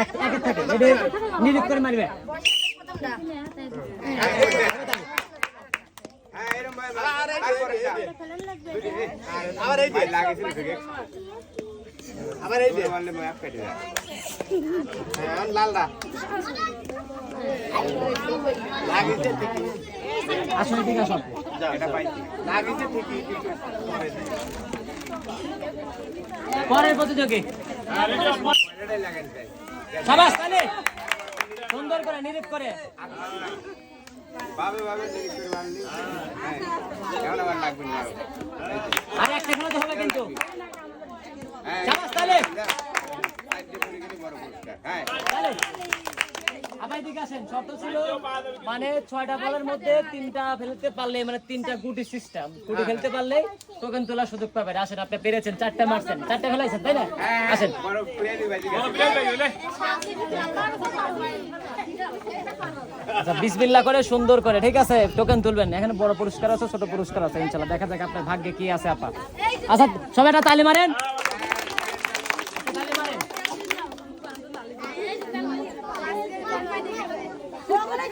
এক থাকে নিরীক্ষ করে মারবে। আবার এই যে লালদা লাগিছে ঠিকই আসলে ঠিক আছে এটা পাইছি লাগিছে ঠিকই পরের প্রতিযোগী শাবাশ তালে সুন্দর করে নিরীপ করে বাবে বাবে নিরীপ করে মারলি হ্যাঁ কেমন আবার লাগবে না আর একটা খেলা তো হবে কিন্তু শাবাশ তালে হ্যাঁ তালে আবাই দিকে আসেন। শর্ত ছিল মানে 6টা বলের মধ্যে 3টা ফেলতে পারলে মানে 3টা গুটি সিস্টেম গুটি খেলতে পারলে টোকেন তোলার সুযোগ পাবেন। আসেন আপনি পেরেছেন 4টা মারছেন 4টা ফেলাইছেন তাই না? আসেন আচ্ছা বিসমিল্লাহ করে সুন্দর করে ঠিক আছে টোকেন তুলবেন। এখানে বড় পুরস্কার আছে ছোট পুরস্কার আছে ইনশাআল্লাহ দেখা যাক আপনার ভাগ্যে কি আছে আপা। আচ্ছা সবাই একটা তালি মারেন।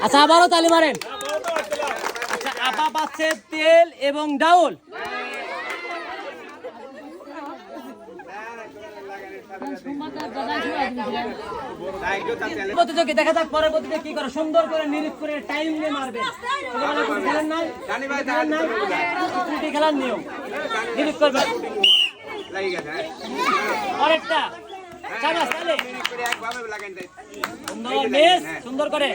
আচ্ছা আবারও তালি মারেন। আচ্ছা আপা পাচ্ছে তেল এবং ডাউল। প্রতিযোগী দেখা যাক পরের প্রতিযোগী কি করে সুন্দর করে নিরীপ করে টাইম নিয়ে মারবে। খেলেন নাই খেলার নিয়ম নিরীপ করবেন। পরেরটা সুন্দর করে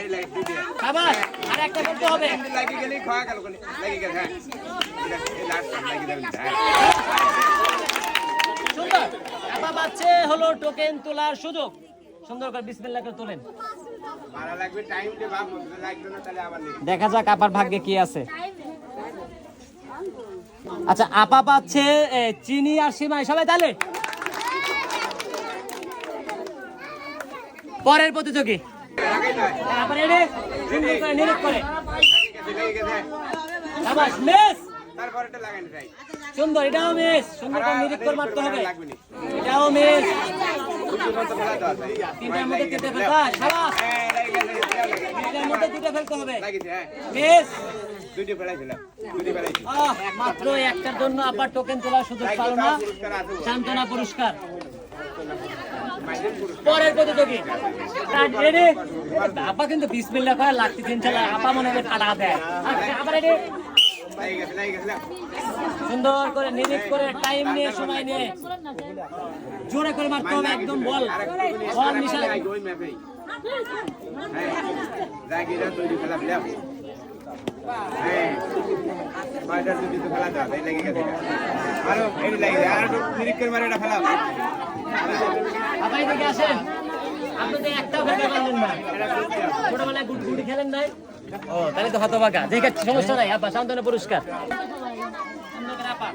শাবাশ আর একটা করতে হবে। সুন্দর আপা পাচ্ছে হলো টোকেন তোলার সুযোগ। সুন্দর করে বিসমিল্লাহ করে তোলেন। দেখা যাক আপার ভাগ্যে কি আছে। আচ্ছা আপা পাচ্ছে চিনি আর সিমাই সবাই তাহলে পরের প্রতিযোগী সুন্দর এটাও মিস সুন্দর করে নিরীপ করে মারতে হবে। এটাও মিস 3টার মধ্যে 3টে ফেলতে শাবাশ 3টার মধ্যে 2টা ফেলতে হবে মিস মাত্র একটার জন্য আবার টোকেন তোলার সুযোগ পালো না। সান্ত্বনা পুরস্কার। পরের প্রতিযোগী আপা কিন্তু বিসমিল্লাহ করে লাগছে ইনশাআল্লাহ আপা মনে হয় ফাটা দেয়। আবার এটি সুন্দর করে নিরীপ করে টাইম নিয়ে সময় নিয়ে জোরে করে মারতে হবে একদম বল বল নিশানা আপনি দেখে আসেন। আপনি তো একটাও খেলতে পারলেন না ছোটবেলায় গুটি খেলেন নাই। ও তাহলে তো হতভাগা দেখে সমস্যা নাই আপা সান্ত্বনা পুরস্কার। আপা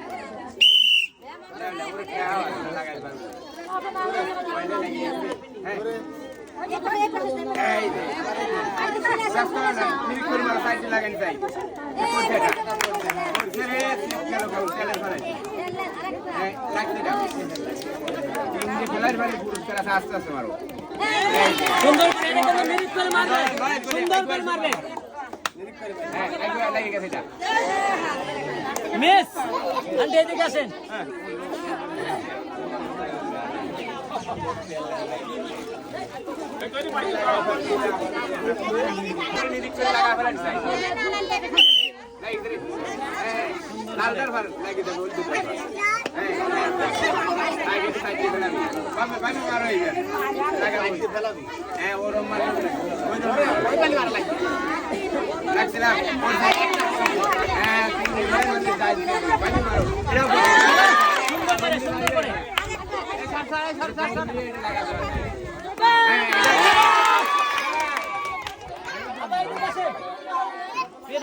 সুন্দর করে মারবে সুন্দর করে মারবে মিস আন্টি এদিকে আসেন।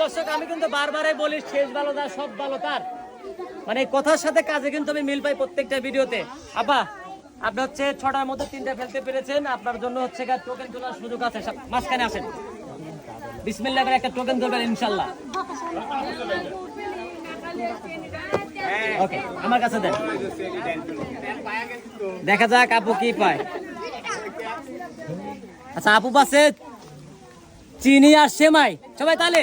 দর্শক আমি কিন্তু বারবারই বলি শেষ ভালো তার সব ভালো তার মানে কথার সাথে কাজে কিন্তু আমি মিল পাই প্রত্যেকটা ভিডিওতে। আপা আপনি হচ্ছে 6টার মধ্যে 3টা ফেলতে পেরেছেন আপনার জন্য হচ্ছে টোকেন তোলার সুযোগ আছে। মাঝখানে আসেন বিসমিল্লাহ করে একটা টোকেন ধরবেন ইনশাআল্লাহ। ওকে আমার কাছে দেন দেখা যাক আপু কি পায়। আচ্ছা আপু পাশে চিনি আর সেমাই, সবাই তাহলে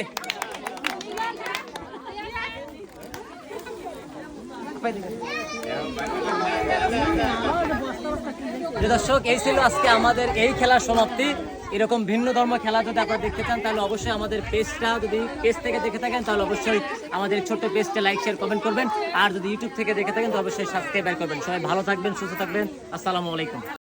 দর্শক এই ছিল আজকে আমাদের এই খেলার সমাপ্তি। এরকম ভিন্ন ধর্ম খেলা যদি আপনারা দেখতে চান তাহলে অবশ্যই আমাদের পেজটা, যদি পেজ থেকে দেখে থাকেন তাহলে অবশ্যই আমাদের ছোট্ট পেজটা লাইক শেয়ার কমেন্ট করবেন, আর যদি ইউটিউব থেকে দেখে থাকেন তো অবশ্যই সাবস্ক্রাইব করবেন। সবাই ভালো থাকবেন, সুস্থ থাকবেন, আসসালামু আলাইকুম।